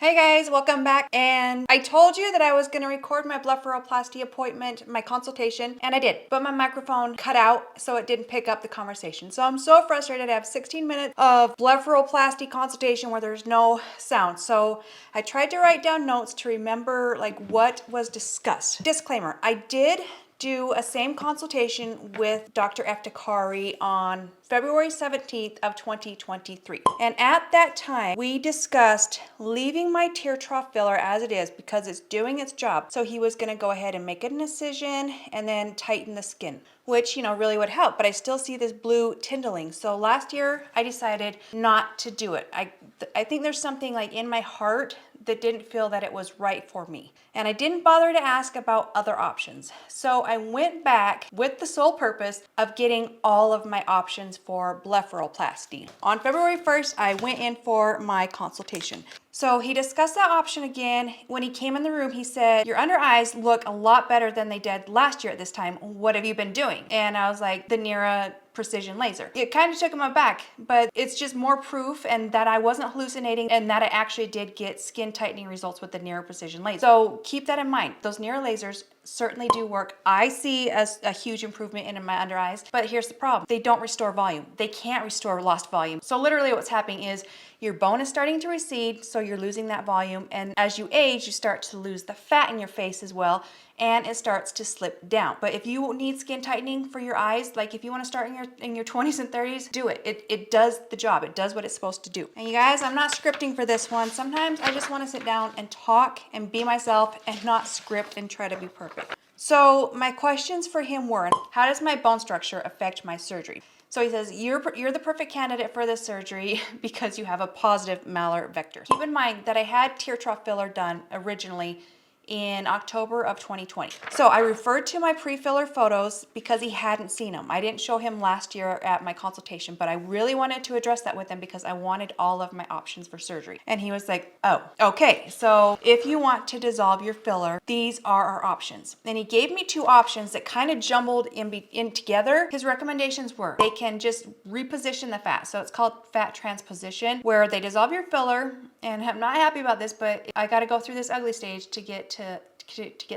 Hey guys, welcome back. And I told you that I was going to record my blepharoplasty appointment, my consultation, and I did. But my microphone cut out, so it didn't pick up the conversation. So I'm so frustrated. I have 16 minutes of blepharoplasty consultation where there's no sound. So I tried to write down notes to remember like what was discussed. Disclaimer, I did do a same consultation with Dr. Eftekari on February 17th of 2023. And at that time, we discussed leaving my tear trough filler as it is because it's doing its job. So he was gonna go ahead and make an incision and then tighten the skin, which, really would help, but I still see this blue tindling. So last year I decided not to do it. I think there's something like in my heart that didn't feel that it was right for me. And I didn't bother to ask about other options. So I went back with the sole purpose of getting all of my options for blepharoplasty. On February 1st, I went in for my consultation. So he discussed that option again. When he came in the room, he said, "Your under eyes look a lot better than they did last year at this time. What have you been doing?" And I was like, "The NIRA precision laser." It kind of took him aback, but it's just more proof and that I wasn't hallucinating and that I actually did get skin tightening results with the NIRA precision laser. So keep that in mind. Those NIRA lasers certainly do work. I see a huge improvement in my under eyes, but here's the problem. They don't restore volume. They can't restore lost volume. So literally what's happening is your bone is starting to recede, so you're losing that volume. And as you age, you start to lose the fat in your face as well, and it starts to slip down. But if you need skin tightening for your eyes, like if you want to start in your 20s and 30s, do it. It does the job. It does what it's supposed to do. And you guys, I'm not scripting for this one. Sometimes I just want to sit down and talk and be myself and not script and try to be perfect. So my questions for him were, how does my bone structure affect my surgery? So he says, you're the perfect candidate for this surgery because you have a positive malar vector. Keep in mind that I had tear trough filler done originally in October of 2020. So I referred to my pre-filler photos because he hadn't seen them. I didn't show him last year at my consultation, but I really wanted to address that with him because I wanted all of my options for surgery. And he was like, "Oh, okay. So if you want to dissolve your filler, these are our options." And he gave me two options that kind of jumbled in together. His recommendations were they can just reposition the fat. So it's called fat transposition, where they dissolve your filler. And I'm not happy about this, but I got to go through this ugly stage to get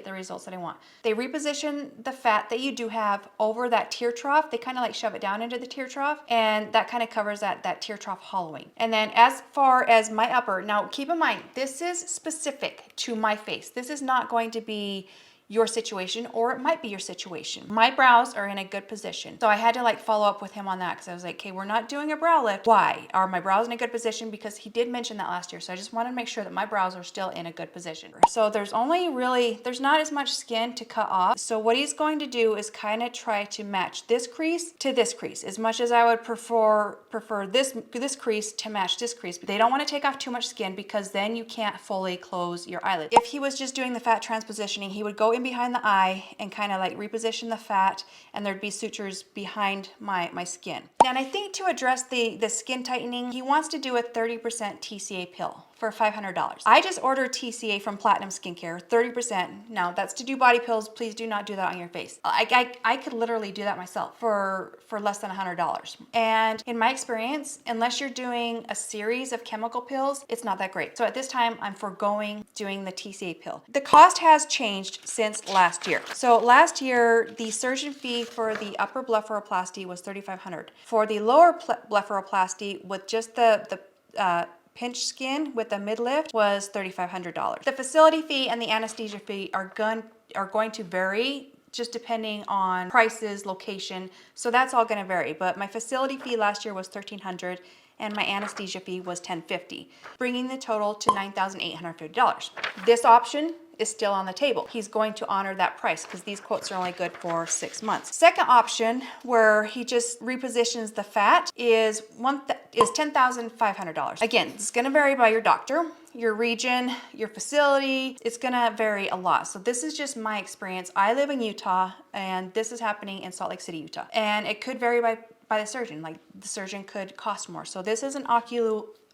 the results that I want. They reposition the fat that you do have over that tear trough. They kind of like shove it down into the tear trough, and that kind of covers that tear trough hollowing. And then as far as my upper, now keep in mind, this is specific to my face. This is not going to be your situation, or it might be your situation. My brows are in a good position. So I had to like follow up with him on that because I was like, okay, we're not doing a brow lift. Why? Are my brows in a good position? Because he did mention that last year. So I just wanted to make sure that my brows are still in a good position. So there's not as much skin to cut off. So what he's going to do is kind of try to match this crease to this crease, as much as I would prefer this crease to match this crease. But they don't want to take off too much skin because then you can't fully close your eyelid. If he was just doing the fat transpositioning, he would go in behind the eye and kind of like reposition the fat, and there'd be sutures behind my skin. And I think to address the skin tightening, he wants to do a 30% TCA pill for $500. I just ordered TCA from Platinum Skincare, 30%. Now that's to do body pills. Please do not do that on your face. I could literally do that myself for less than $100. And in my experience, unless you're doing a series of chemical pills, it's not that great. So at this time, I'm foregoing doing the TCA pill. The cost has changed since last year. So last year, the surgeon fee for the upper blepharoplasty was $3,500. For the lower blepharoplasty with just the pinch skin with the mid lift was $3,500. The facility fee and the anesthesia fee are going to vary just depending on prices, location. So that's all going to vary. But my facility fee last year was $1,300 and my anesthesia fee was $1,050, bringing the total to $9,850. This option is still on the table. He's going to honor that price because these quotes are only good for 6 months. Second option, where he just repositions the fat, is $10,500. Again, it's going to vary by your doctor, your region, your facility. It's going to vary a lot. So this is just my experience. I live in Utah, and this is happening in Salt Lake City, Utah. And it could vary by the surgeon. Like the surgeon could cost more. So this is an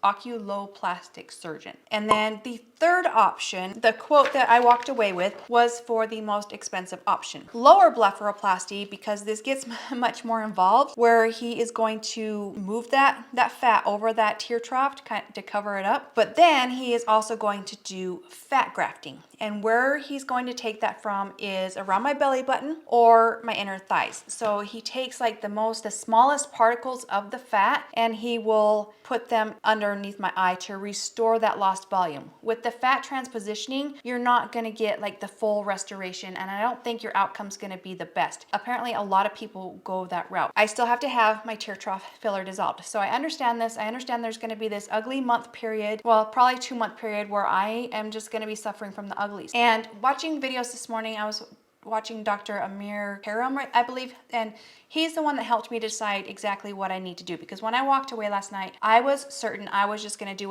oculoplastic surgeon. And then the third option, the quote that I walked away with, was for the most expensive option. Lower blepharoplasty, because this gets much more involved, where he is going to move that fat over that tear trough to cover it up. But then he is also going to do fat grafting. And where he's going to take that from is around my belly button or my inner thighs. So he takes like the smallest particles of the fat, and he will put them underneath my eye to restore that lost volume. With the fat transpositioning, you're not gonna get like the full restoration, and I don't think your outcome's gonna be the best. Apparently, a lot of people go that route. I still have to have my tear trough filler dissolved. So I understand this. I understand there's gonna be this ugly month period, well, probably 2-month period, where I am just gonna be suffering from the uglies. And watching videos this morning, I was watching Dr. Amir Karam, I believe, and he's the one that helped me decide exactly what I need to do, because when I walked away last night, I was certain I was just going to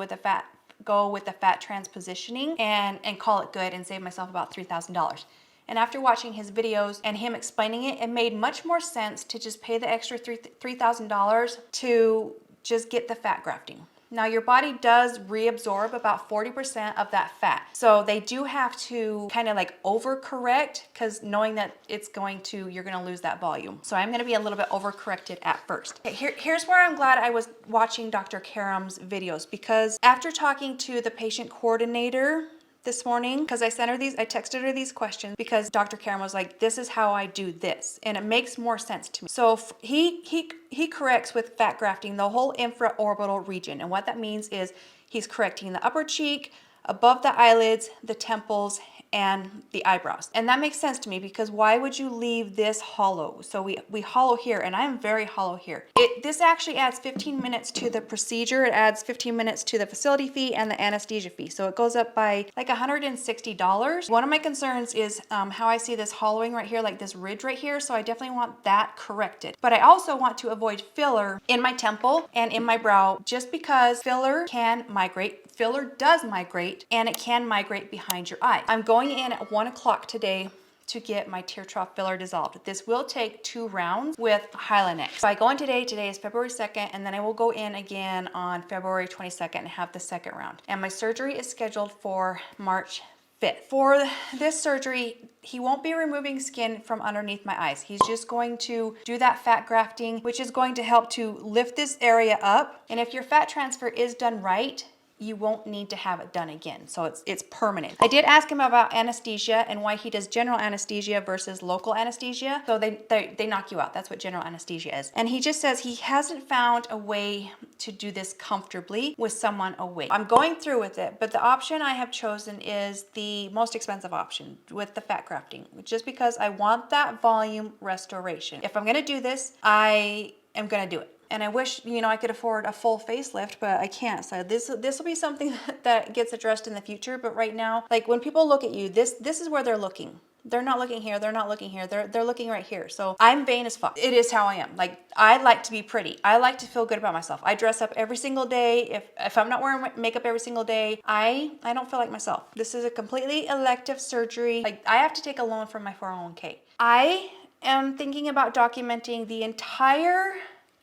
go with the fat transpositioning and call it good and save myself about $3,000. And after watching his videos and him explaining it, it made much more sense to just pay the extra $3,000 to just get the fat grafting. Now, your body does reabsorb about 40% of that fat. So they do have to kind of like overcorrect, because knowing that you're gonna lose that volume. So I'm gonna be a little bit overcorrected at first. Okay, here's where I'm glad I was watching Dr. Karam's videos, because after talking to the patient coordinator this morning, because I texted her these questions, because Dr. Karam was like, this is how I do this, and it makes more sense to me. So he corrects with fat grafting the whole infraorbital region, and what that means is he's correcting the upper cheek, above the eyelids, the temples, and the eyebrows. And that makes sense to me, because why would you leave this hollow? So we hollow here, and I am very hollow here. This actually adds 15 minutes to the procedure. It adds 15 minutes to the facility fee and the anesthesia fee. So it goes up by like $160. One of my concerns is how I see this hollowing right here, like this ridge right here. So I definitely want that corrected. But I also want to avoid filler in my temple and in my brow, just because filler can migrate. Filler does migrate, and it can migrate behind your eye. I'm going in at 1 o'clock today to get my tear trough filler dissolved. This will take 2 rounds with Hylenex. So I go in today is February 2nd, and then I will go in again on February 22nd and have the second round. And my surgery is scheduled for March 5th. For this surgery, he won't be removing skin from underneath my eyes. He's just going to do that fat grafting, which is going to help to lift this area up. And if your fat transfer is done right, you won't need to have it done again. So it's permanent. I did ask him about anesthesia and why he does general anesthesia versus local anesthesia. So they knock you out. That's what general anesthesia is. And he just says he hasn't found a way to do this comfortably with someone awake. I'm going through with it, but the option I have chosen is the most expensive option with the fat grafting, just because I want that volume restoration. If I'm gonna do this, I am gonna do it. And I wish, I could afford a full facelift, but I can't. So this will be something that gets addressed in the future. But right now, like when people look at you, this is where they're looking. They're not looking here. They're not looking here. They're looking right here. So I'm vain as fuck. It is how I am. Like, I like to be pretty. I like to feel good about myself. I dress up every single day. If I'm not wearing makeup every single day, I don't feel like myself. This is a completely elective surgery. Like, I have to take a loan from my 401k. I am thinking about documenting the entire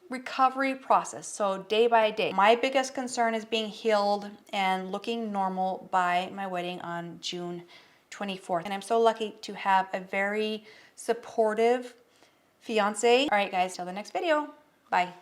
recovery process, so day by day. My biggest concern is being healed and looking normal by my wedding on June 24th. And I'm so lucky to have a very supportive fiance. All right, guys, till the next video. Bye.